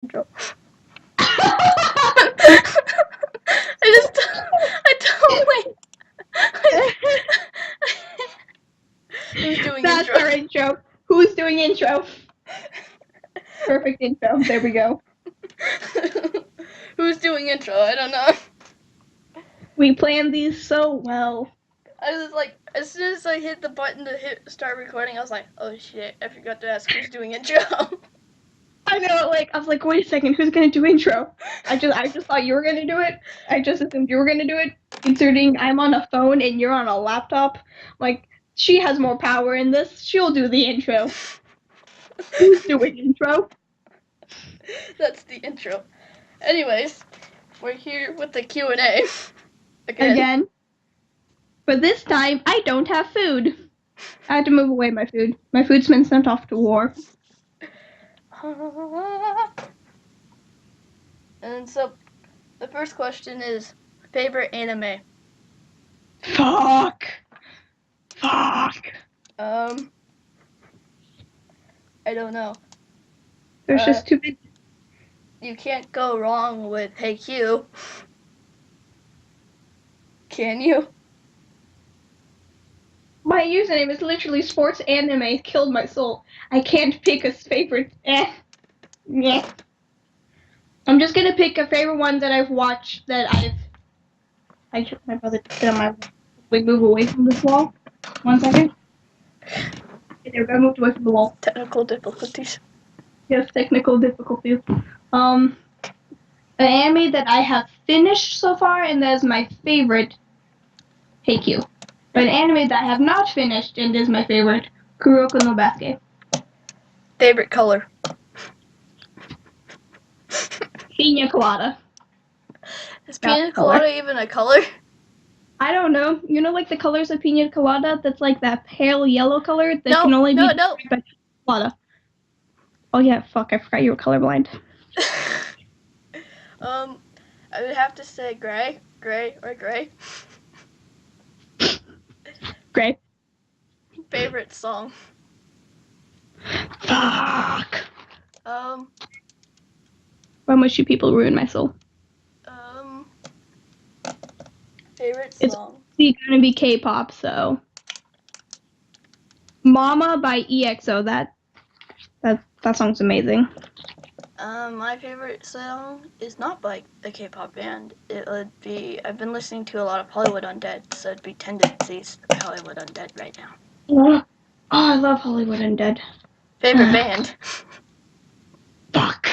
intro. I totally. Who's doing That's intro? our intro. Who's doing intro? Perfect intro. There we go. Who's doing intro? I don't know. We planned these so well. I was like, as soon as I hit the button to start recording, I was like, oh shit, I forgot to ask who's doing intro. I know, I was like, wait a second, who's gonna do intro? I just thought you were gonna do it. I just assumed you were gonna do it. Considering I'm on a phone and you're on a laptop, like she has more power in this. She'll do the intro. Who's doing intro? That's the intro. Anyways, we're here with the Q&A. Again. But this time, I don't have food. I had to move away my food. My food's been sent off to war. And so, the first question is favorite anime. Fuck. I don't know. There's just too many. You can't go wrong with Hey Q. Can you? My username is literally sports anime. Killed my soul. I can't pick a favorite. Yeah. I'm just gonna pick a favorite one that I've watched that I took my brother to sit on my. Wait, move away from this wall. 1 second. Okay, there we go. Moved away from the wall. Technical difficulties. Yes, technical difficulties. An anime that I have finished so far, and that is my favorite. Hey Q. But an anime that I have not finished and is my favorite, Kuroko no Basuke. Favorite color. Pina colada. Is pina colada even a color? I don't know. You know, like the colors of pina colada? That's like that pale yellow color that can only be described by colada. Oh yeah, fuck! I forgot you were colorblind. I would have to say gray, or gray. Gray. Favorite song. Fuck. Why must you people ruin my soul? Favorite song. It's gonna be K-pop, so. Mama by EXO. That song's amazing. My favorite song is not by a K-pop band. It would be, I've been listening to a lot of Hollywood Undead, so it'd be Tendencies by Hollywood Undead right now. Oh, I love Hollywood Undead. Favorite band? Fuck.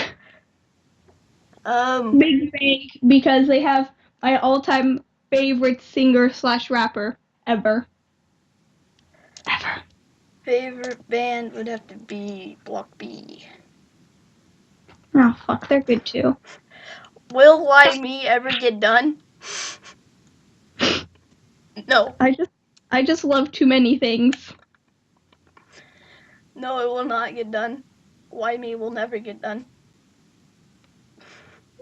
Big Bang, because they have my all-time favorite singer/rapper ever. Favorite band would have to be Block B. Oh fuck, they're good too. Will Why Me ever get done? No. I just love too many things. No, it will not get done. Why Me will never get done.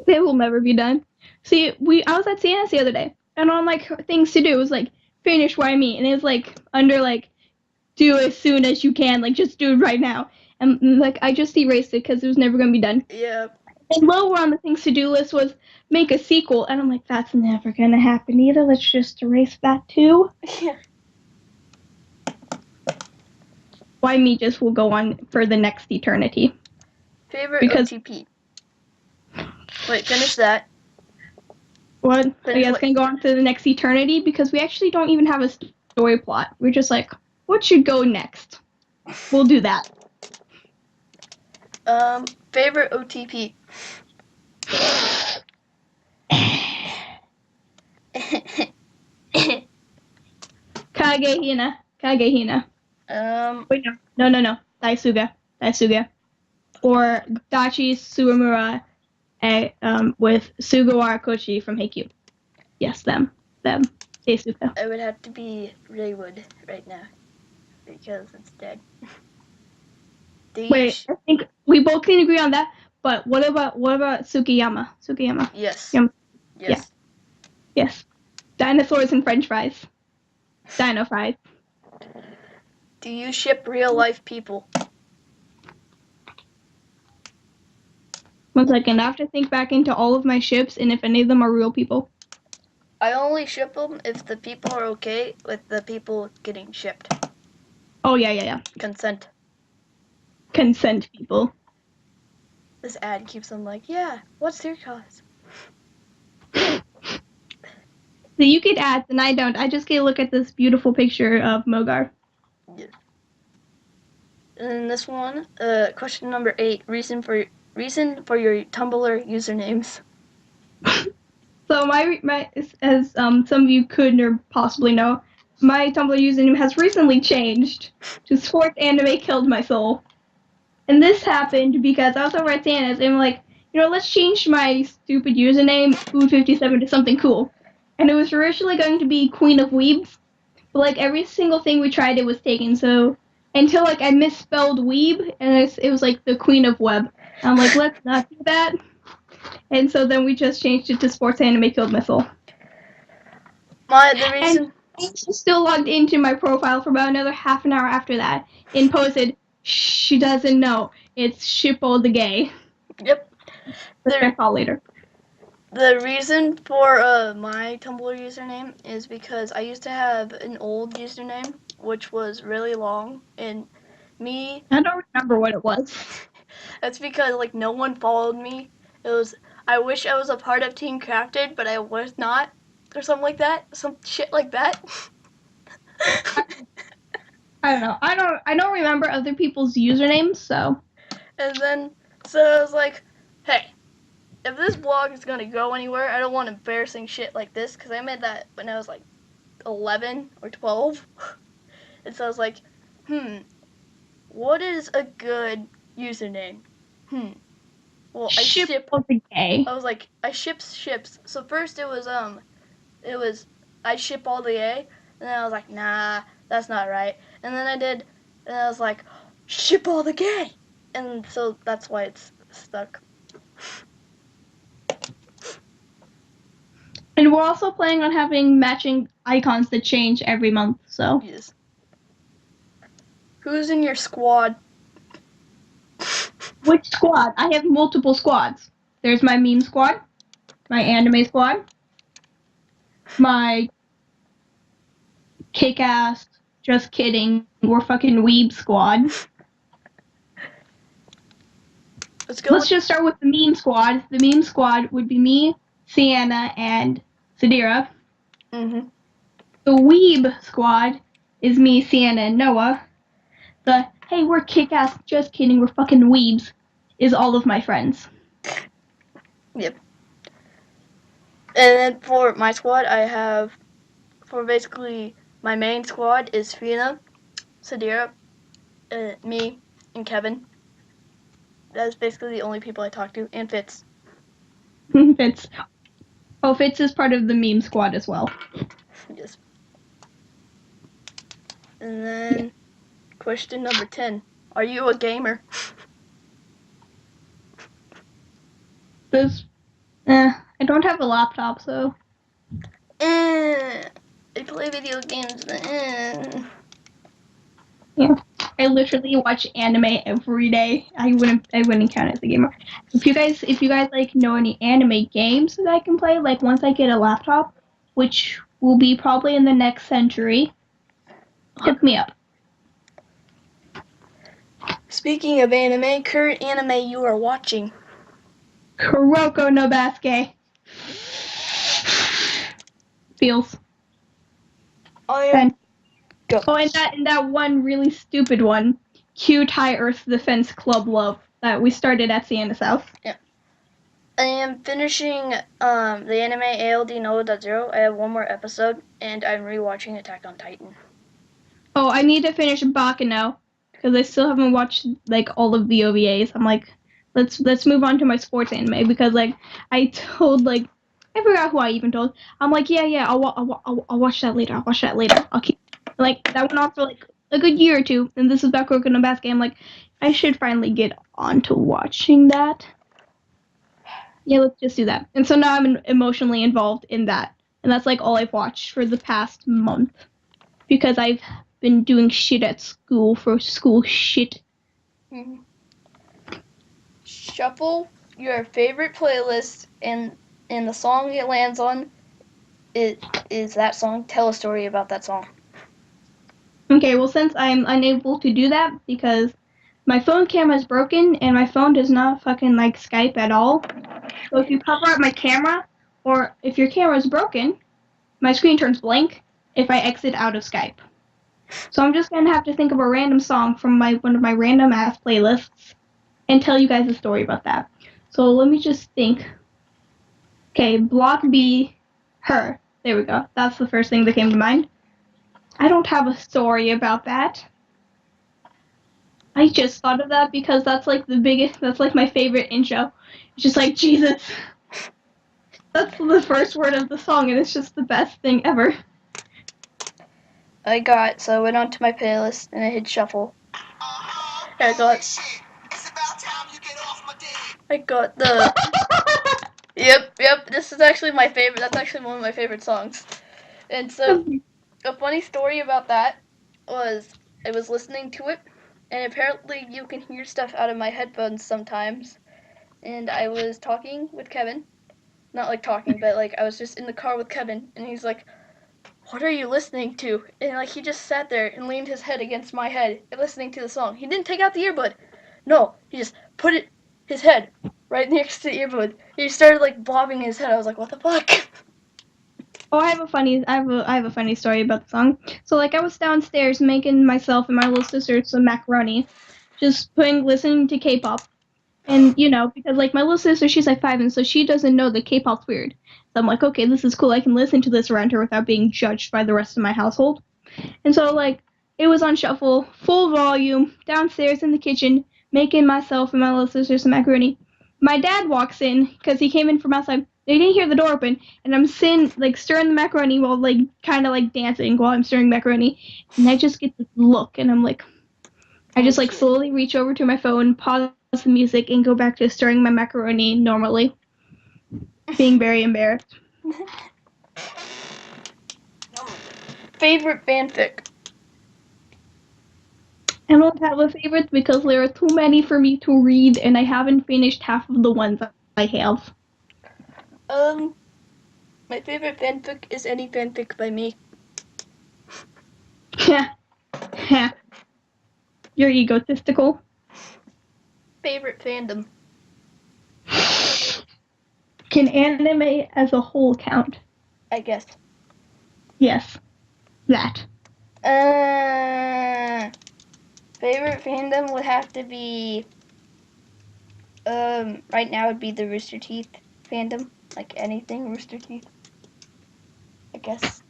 They will never be done. See, I was at CNS the other day, and on like things to do, it was like finish Why Me, and it was like under like do as soon as you can, like just do it right now. And like I just erased it because it was never gonna be done. Yeah. And lower on the things to do list was make a sequel, and I'm like, that's never gonna happen either. Let's just erase that too. Yeah. Why Me just will go on for the next eternity. Favorite OTP. Wait, finish that. What? Yeah, it's gonna go on to the next eternity because we actually don't even have a story plot. We're just like, what should go next? We'll do that. Favorite OTP. Kagehina. Wait, no. Daisuga. Or Dachi Suwamura with Sugawara Kochi from Haikyuu. Yes, them. Daisuga. I would have to be Raywood right now because it's dead. Wait, I think we both can agree on that. But what about Sukiyama? Yes. Yes. Yes. Dinosaurs and French fries. Dino fries. Do you ship real life people? 1 second. I have to think back into all of my ships and if any of them are real people. I only ship them if the people are okay with the people getting shipped. Oh, yeah. Consent. Consent people. This ad keeps them like, yeah, what's your cause? So you get ads and I don't. I just get to look at this beautiful picture of Mogar. Yeah. And this one, question number 8, reason for your Tumblr usernames. So my as some of you could or possibly know, my Tumblr username has recently changed to Sports Anime Killed My Soul. And this happened because I was over at Santa's and I'm like, let's change my stupid username, Food57, to something cool. And it was originally going to be Queen of Weebs, but like every single thing we tried, it was taken. So until like I misspelled Weeb, and it was like the Queen of Web. I'm like, let's not do that. And so then we just changed it to Sports Anime Killed My Soul. The reason. And I still logged into my profile for about another half an hour after that and posted, she doesn't know. It's Shippo the Gay. Yep. Which I saw later. The reason for my Tumblr username is because I used to have an old username, which was really long, and I don't remember what it was. That's because like no one followed me. I wish I was a part of Team Crafted, but I was not, or something like that. Some shit like that. I don't know. I don't remember other people's usernames, so. And then so I was like, hey, if this blog is gonna go anywhere, I don't want embarrassing shit like this, because I made that when I was like 11 or 12. And so I was like, what is a good username? Well, I ship. I was like, I ships. So first it was I ship all the A, and then I was like, nah, that's not right. And then and I was like, ship all the gay, and so that's why it's stuck. And we're also planning on having matching icons that change every month, so. Yes. Who's in your squad? Which squad? I have multiple squads. There's my meme squad, my anime squad, my kick-ass, just kidding, we're fucking weeb squad. Let's just start with the meme squad. The meme squad would be me, Sienna, and Sadira. Mm-hmm. The weeb squad is me, Sienna, and Noah. The hey, we're kick-ass, just kidding, we're fucking weebs is all of my friends. Yep. And then for my squad, I have, for basically my main squad is Fina, Sadira, me, and Kevin. That's basically the only people I talk to, and Fitz. Fitz. Oh, Fitz is part of the meme squad as well. Yes. And then, question number 10. Are you a gamer? I don't have a laptop, so. I play video games, Yeah. I literally watch anime every day. I wouldn't count as a gamer. If you guys like know any anime games that I can play, like once I get a laptop, which will be probably in the next century, hit me up. Speaking of anime, current anime you are watching. Kuroko no Basuke. Feels. Go. Oh, and that one really stupid one, Cute High Earth Defense Club Love, that we started at Sienna's house. Yeah. I am finishing the anime ALD Noah 0. I have one more episode, and I'm rewatching Attack on Titan. Oh, I need to finish Baccano, because I still haven't watched like all of the OVAs. I'm like, let's move on to my sports anime, because like I told like I forgot who I even told. I'm like, yeah, I'll watch that later. I'll keep like that went on for like a good year or two, and this is about Kuroko no Basuke. I'm like, I should finally get on to watching that. Yeah, let's just do that. And so now I'm emotionally involved in that, and that's like all I've watched for the past month, because I've been doing shit at school for school shit. Mm-hmm. Shuffle your favorite playlist and the song it lands on is that song. Tell a story about that song. Okay, well, since I'm unable to do that because my phone camera is broken and my phone does not fucking like Skype at all. So if you cover up my camera, or if your camera is broken, my screen turns blank if I exit out of Skype. So I'm just gonna have to think of a random song from one of my random ass playlists and tell you guys a story about that. So let me just think. Okay, Block B, Her. There we go. That's the first thing that came to mind. I don't have a story about that. I just thought of that because that's like that's like my favorite intro. It's just like, Jesus. That's the first word of the song and it's just the best thing ever. So I went onto my playlist and I hit shuffle. I got the Yep, this is actually my favorite. That's actually one of my favorite songs. And so a funny story about that was I was listening to it and apparently you can hear stuff out of my headphones sometimes. And I was talking with Kevin. Not like talking, but like I was just in the car with Kevin and he's like, "What are you listening to?" And like he just sat there and leaned his head against my head listening to the song. He didn't take out the earbud. No, he just put his head right next to the earbud. He started like bobbing his head. I was like, "What the fuck?" Oh, I have a funny story about the song. So like I was downstairs making myself and my little sister some macaroni, just listening to K-pop. And because like my little sister, she's like 5 and so she doesn't know that K-pop's weird. So I'm like, okay, this is cool. I can listen to this around her without being judged by the rest of my household. And so like it was on shuffle, full volume, downstairs in the kitchen, making myself and my little sister some macaroni. My dad walks in because he came in from outside. They didn't hear the door open, and I'm sitting like stirring the macaroni while like kind of like dancing while I'm stirring macaroni, and I just get this look, and I'm like, I just like slowly reach over to my phone, pause the music, and go back to stirring my macaroni normally, being very embarrassed. Favorite fanfic? I don't have a favorite because there are too many for me to read, and I haven't finished half of the ones I have. My favorite fanfic is any fanfic by me. Yeah. You're egotistical. Favorite fandom? Can anime as a whole count? I guess. Yes. That. Favorite fandom would have to be right now would be the Rooster Teeth fandom. Like anything Rooster Teeth. I guess.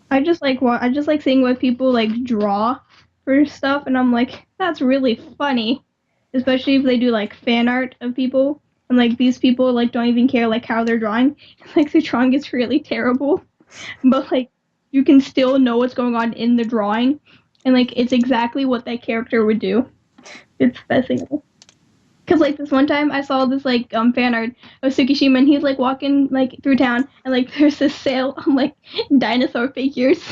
I just like seeing what people like draw for stuff, and I'm like, that's really funny. Especially if they do like fan art of people, and like these people like don't even care like how they're drawing. Like the drawing is really terrible, but like you can still know what's going on in the drawing, and like it's exactly what that character would do. It's fascinating. Cause like this one time I saw this like fan art of Tsukishima and he's like walking like through town and like there's this sale on like dinosaur figures.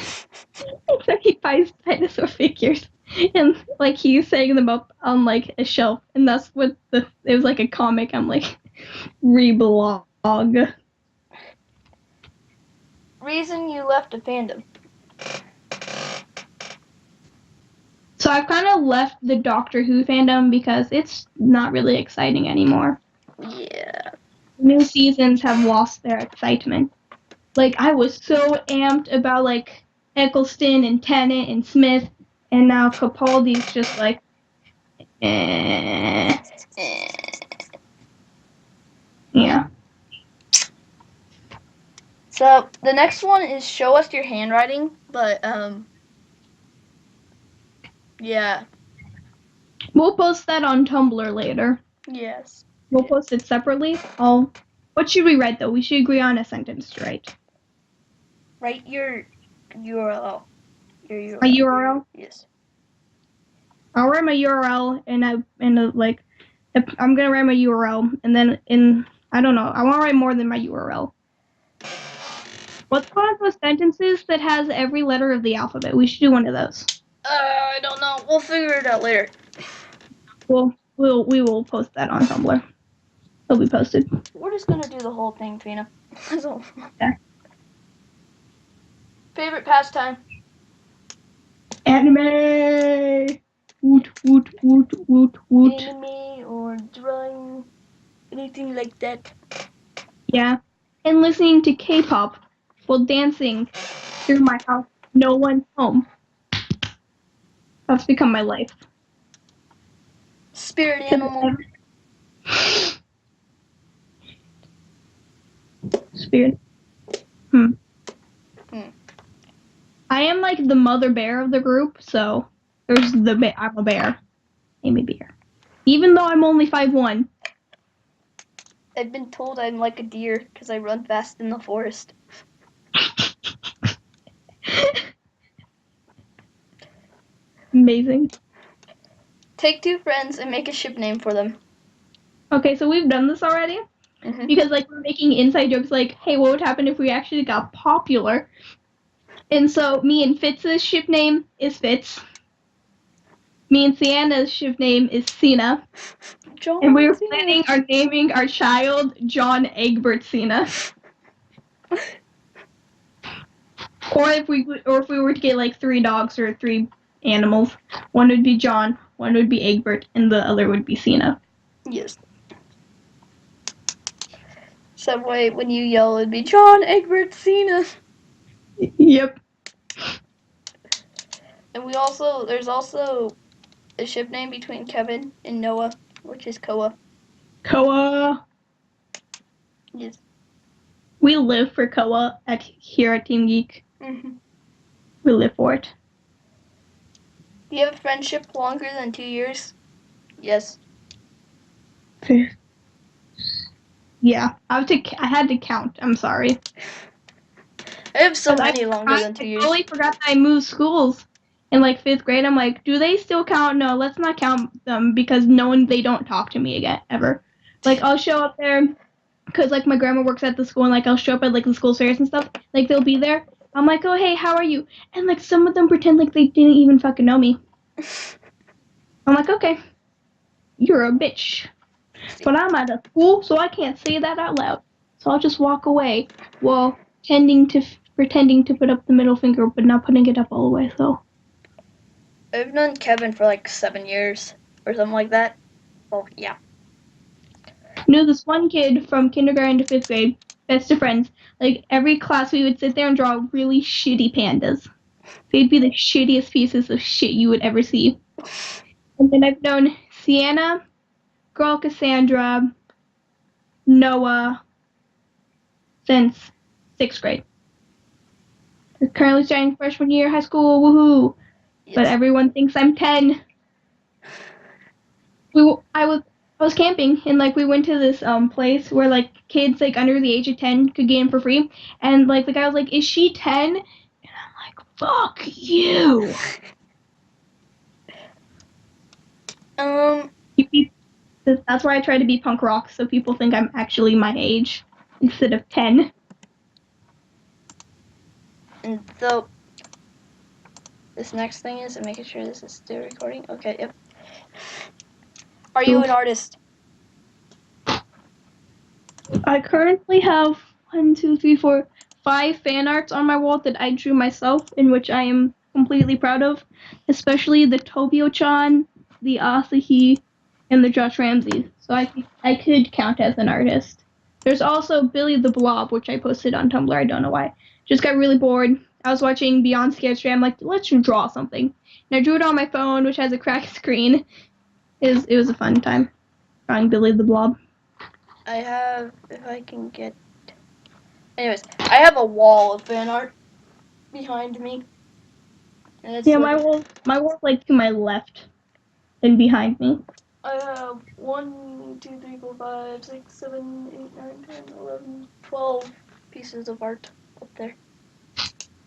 So he buys dinosaur figures and like he's setting them up on like a shelf and that's what it was like a comic. I'm like reblog. Reason you left a fandom? So I've kind of left the Doctor Who fandom because it's not really exciting anymore. Yeah. New seasons have lost their excitement. Like I was so amped about like Eccleston and Tennant and Smith, and now Capaldi's just like, eh. Yeah. So the next one is show us your handwriting, but yeah. We'll post that on Tumblr later. Yes. We'll post it separately. What should we write though? We should agree on a sentence to write. Write your URL. Your URL. A URL? Yes. I'll write my URL and like I'm gonna write my URL and then I don't know. I want to write more than my URL. What's one of those sentences that has every letter of the alphabet? We should do one of those. I don't know. We'll figure it out later. We'll we will post that on Tumblr. It'll be posted. We're just gonna do the whole thing, Fina. So, Yeah. favorite pastime? Anime. Woot woot woot woot woot. Anime or drawing, anything like that. Yeah. And listening to K-pop while dancing through my house. No one's home. That's become my life. Spirit animal. Spirit. I am like the mother bear of the group, so there's I'm a bear. I'm a bear. Even though I'm only 5'1". I've been told I'm like a deer because I run fast in the forest. Amazing. Take two friends and make a ship name for them. Okay, so we've done this already. Mm-hmm. Because like we're making inside jokes like, hey, what would happen if we actually got popular? And so me and Fitz's ship name is Fitz. Me and Sienna's ship name is Cena. John And we were Cena. planning on naming our child John Egbert Cena. Or if we were to get like 3 dogs or 3 animals, one would be John, one would be Egbert, and the other would be Cena. Yes. Subway, when you yell, it'd be John Egbert Cena. Yep. And there's also a ship name between Kevin and Noah, which is Koa. Koa. Yes. We live for Koa here at Team Geek. Mm-hmm. We live for it. Do you have a friendship longer than 2 years? Yes. Yeah, I had to count. I'm sorry. I have so many longer than 2 years. I totally forgot that I moved schools in like 5th grade. I'm like, do they still count? No, let's not count them because they don't talk to me again ever. Like I'll show up there because like my grandma works at the school and like I'll show up at like the school fairs and stuff. Like they'll be there. I'm like, oh hey, how are you? And like some of them pretend like they didn't even fucking know me. I'm like, okay, you're a bitch. But I'm at a school, so I can't say that out loud. So I'll just walk away while pretending to put up the middle finger, but not putting it up all the way. So I've known Kevin for like 7 years or something like that. Well, yeah. knew this one kid from kindergarten to 5th grade, best of friends. Like every class, we would sit there and draw really shitty pandas. They'd be the shittiest pieces of shit you would ever see. And then I've known Sienna, girl Cassandra, Noah since 6th grade. We're currently starting freshman year high school, woohoo! Yes. But everyone thinks I'm 10. I was camping and like we went to this place where like kids like under the age of 10 could get in for free, and like the guy was like, "Is she 10?" And I'm like, "Fuck you." That's why I try to be punk rock so people think I'm actually my age instead of 10. And so this next thing is, I'm making sure this is still recording. Okay, yep. Are you an artist? I currently have 5 fan arts on my wall that I drew myself, in which I am completely proud of, especially the Tobio-chan, the Asahi, and the Josh Ramsey. So I could count as an artist. There's also Billy the Blob, which I posted on Tumblr. I don't know why. Just got really bored. I was watching Beyond Sketch. I'm like, let's draw something. And I drew it on my phone, which has a cracked screen. It was a fun time drawing Billy the Blob. I have, if I can get... Anyways, I have a wall of fan art behind me. And it's Yeah, like, my wall's like to my left and behind me. I have 1, 2, 3, 4, 5, 6, 7, 8, 9, 10, 11, 12 pieces of art up there.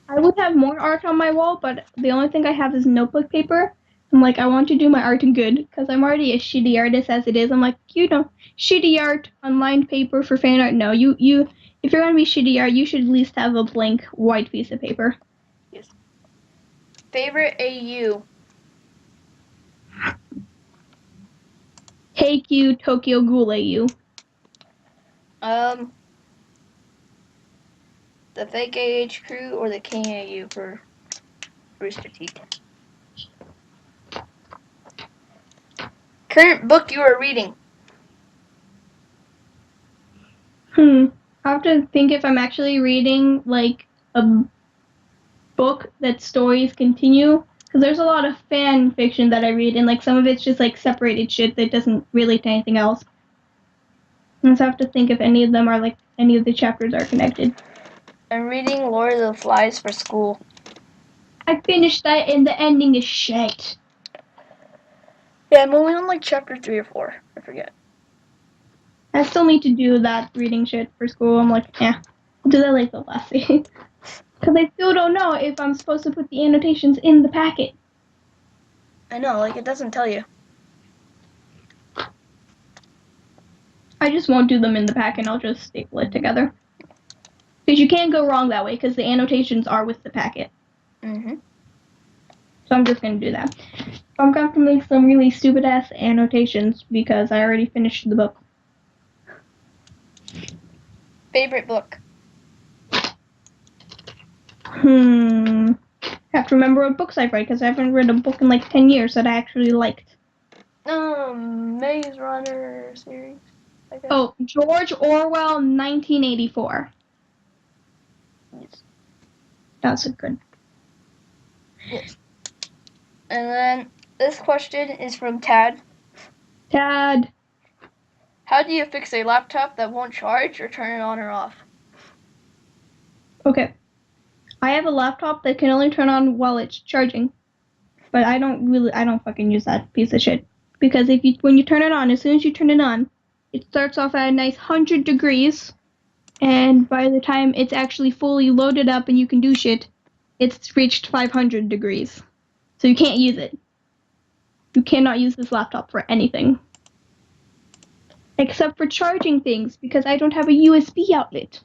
I would have more art on my wall, but the only thing I have is notebook paper. I'm like, I want to do my art good because I'm already a shitty artist as it is. I'm like, shitty art on lined paper for fan art. No, you if you're gonna be shitty art, you should at least have a blank white piece of paper. Yes. Favorite AU? Take-You, Tokyo Ghoul-You. The Fake AH Crew or the King AU for Rooster Teeth. Current book you are reading. I have to think if I'm actually reading like a book that stories continue, because there's a lot of fan fiction that I read, and like some of it's just like separated shit that doesn't relate to anything else. And so I have to think if any of them are like any of the chapters are connected. I'm reading Lord of the Flies for school. I finished that and the ending is shit. Yeah, I'm only on like chapter 3 or 4. I forget. I still need to do that reading shit for school. I'm like, yeah, I'll do that like the last day. Because I still don't know if I'm supposed to put the annotations in the packet. I know, like it doesn't tell you. I just won't do them in the packet. I'll just staple it together. Because you can't go wrong that way, because the annotations are with the packet. Mm-hmm. So I'm just going to do that. I'm going to have to make some really stupid-ass annotations, because I already finished the book. Favorite book? I have to remember what books I've read, because I haven't read a book in like 10 years that I actually liked. Maze Runner series, I guess. Oh, George Orwell, 1984. Yes. That's a good. Yes. And then this question is from Tad. Dad. How do you fix a laptop that won't charge or turn it on or off? Okay. I have a laptop that can only turn on while it's charging. But I don't fucking use that piece of shit. Because when you turn it on, as soon as you turn it on, it starts off at a nice 100 degrees. And by the time it's actually fully loaded up and you can do shit, it's reached 500 degrees. So you can't use it. You cannot use this laptop for anything. Except for charging things, because I don't have a USB outlet.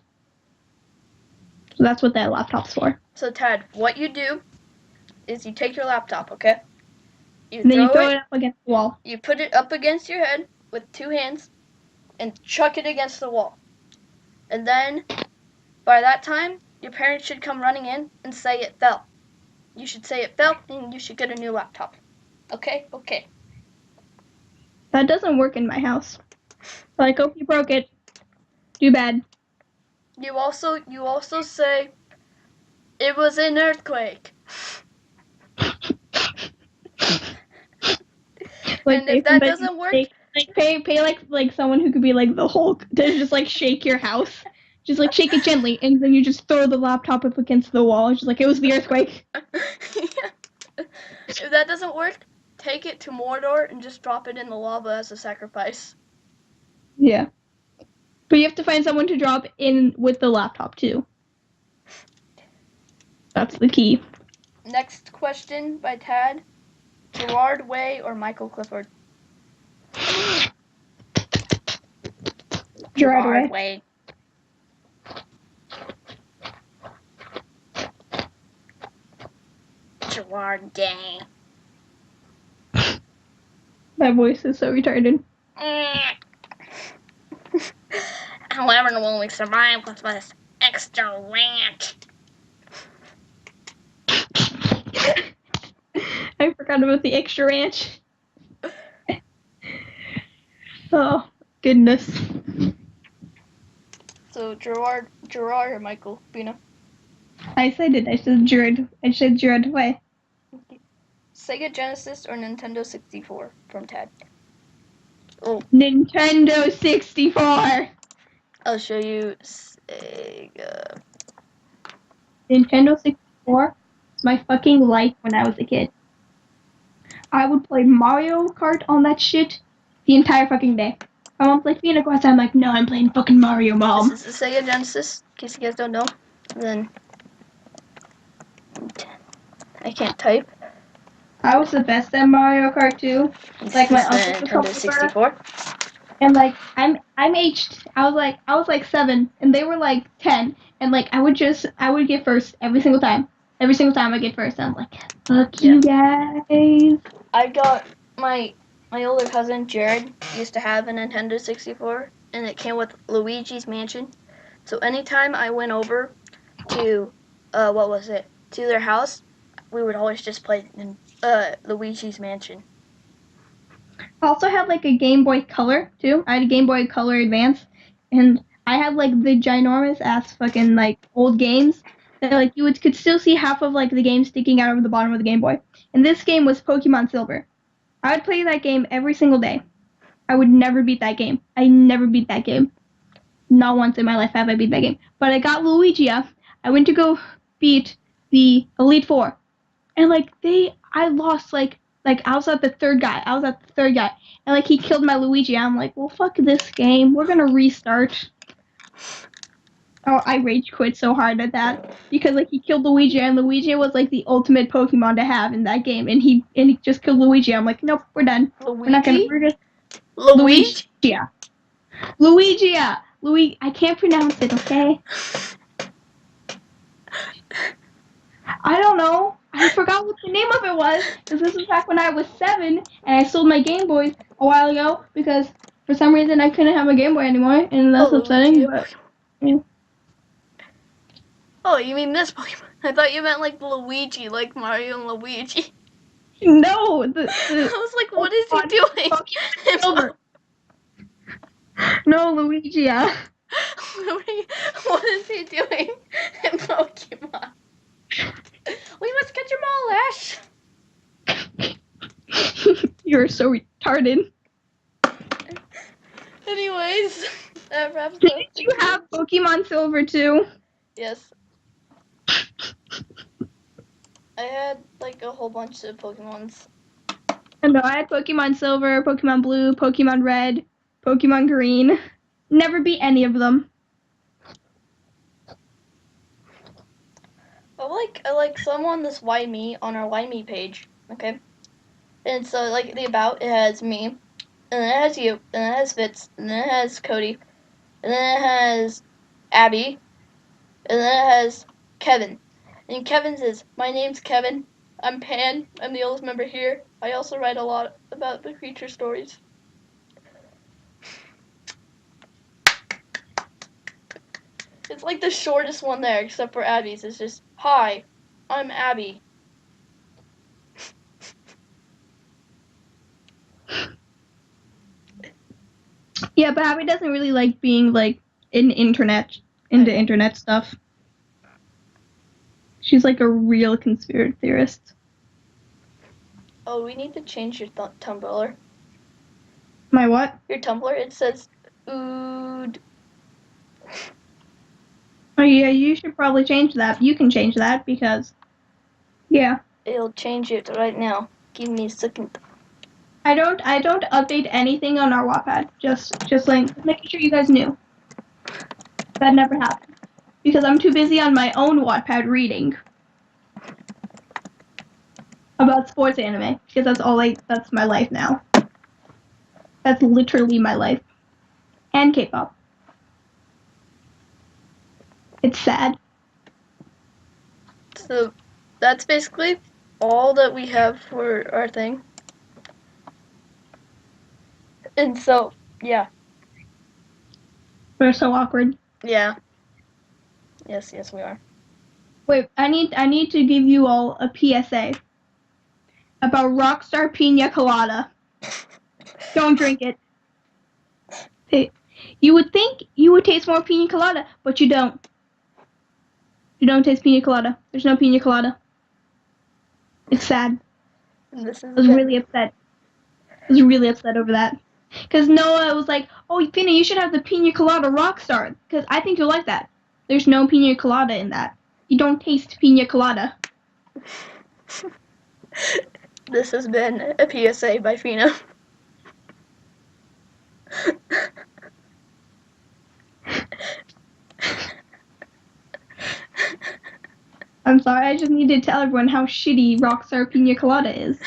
So that's what that laptop's for. So Tad, what you do is you take your laptop, okay? And then you throw it up against the wall. You put it up against your head with 2 hands and chuck it against the wall. And then, by that time, your parents should come running in and say it fell. You should say it fell and you should get a new laptop. Okay? Okay. That doesn't work in my house. Like, oh, you broke it. Too bad. You also say it was an earthquake. Like, and if that doesn't work, pay like someone who could be like the Hulk to just like shake your house. Just like shake it gently, and then you just throw the laptop up against the wall. It's just like it was the earthquake. If that doesn't work, take it to Mordor and just drop it in the lava as a sacrifice. Yeah. But you have to find someone to drop in with the laptop too. That's the key. Next question by Tad. Gerard Way or Michael Clifford? Gerard Way. Gerard Day. My voice is so retarded. However, the one we survived was this extra ranch. I forgot about the extra ranch. Oh, goodness. So, Gerard or Michael? Fina? I said it. I said Gerard Way. Okay. Sega Genesis or Nintendo 64 from Tad? Oh. Nintendo 64! I'll show you Sega. Nintendo 64 was my fucking life when I was a kid. I would play Mario Kart on that shit the entire fucking day. My mom's like, Fina, go outside. I'm like, no, I'm playing fucking Mario, Mom. This is the Sega Genesis, in case you guys don't know. And then I can't type. I was the best at Mario Kart too. Like my uncle was Nintendo 64. And like I'm aged. I was like 7, and they were like 10, and like I would get first every single time. Every single time I get first, I'm like, fuck you guys. I got my my older cousin Jared used to have a Nintendo 64, and it came with Luigi's Mansion. So anytime I went over to, to their house, we would always just play Luigi's Mansion. I also had like a Game Boy Color too. I had a Game Boy Color Advance, and I had like the ginormous ass fucking like old games that like could still see half of like the game sticking out of the bottom of the Game Boy. And this game was Pokemon Silver. I would play that game every single day. I would never beat that game. I never beat that game. Not once in my life have I beat that game. But I got Luigi. I went to go beat the Elite Four, and like I lost like I was at the third guy. And like he killed my Luigi. I'm like, well, fuck this game. We're gonna restart. Oh, I rage quit so hard at that because like he killed Luigi, and Luigi was like the ultimate Pokemon to have in that game, and he just killed Luigi. I'm like, nope, we're done. Luigi? We're just Luigi? Luigi. I can't pronounce it, okay? I don't know. I forgot what the name of it was, because this was back when I was 7, and I sold my Game Boys a while ago, because for some reason I couldn't have a Game Boy anymore, and that's upsetting, but, yeah. Oh, you mean this Pokemon? I thought you meant like Luigi, like Mario and Luigi. No, I was like, what is he doing? Pokemon Silver. No, Luigi, What is he doing in Pokemon? We must catch them all, Ash. You're so retarded. Anyways, that wraps up. Did you have Pokemon Silver too? Yes. I had like a whole bunch of Pokemons. No, I had Pokemon Silver, Pokemon Blue, Pokemon Red, Pokemon Green. Never beat any of them. I like some on this Why Me on our Why Me page, okay? And so like the about it has me, and then it has you, and then it has Fitz, and then it has Cody, and then it has Abby, and then it has Kevin. And Kevin's is, my name's Kevin. I'm Pan. I'm the oldest member here. I also write a lot about the creature stories. It's like the shortest one there, except for Abby's. It's just, hi, I'm Abby. Yeah, but Abby doesn't really like being like into internet stuff. She's like a real conspiracy theorist. Oh, we need to change your Tumblr. My what? Your Tumblr, it says ood. Oh yeah, you should probably change that. You can change that because, yeah. It'll change it right now. Give me a second. I don't update anything on our Wattpad. Just like making sure you guys knew. That never happened. Because I'm too busy on my own Wattpad reading about sports anime. Because that's my life now. That's literally my life. And K-pop. It's sad. So that's basically all that we have for our thing. And so, yeah. We're so awkward. Yeah. Yes, we are. Wait, I need to give you all a PSA about Rockstar Pina Colada. Don't drink it. You would think you would taste more Pina Colada, but you don't. You don't taste Pina Colada. There's no Pina Colada. It's sad. I was really upset. I was really upset over that. Because Noah was like, oh, Pina, you should have the Pina Colada Rockstar. Because I think you'll like that. There's no Pina Colada in that. You don't taste Pina Colada. This has been a PSA by Fina. I'm sorry, I just need to tell everyone how shitty Rockstar Pina Colada is.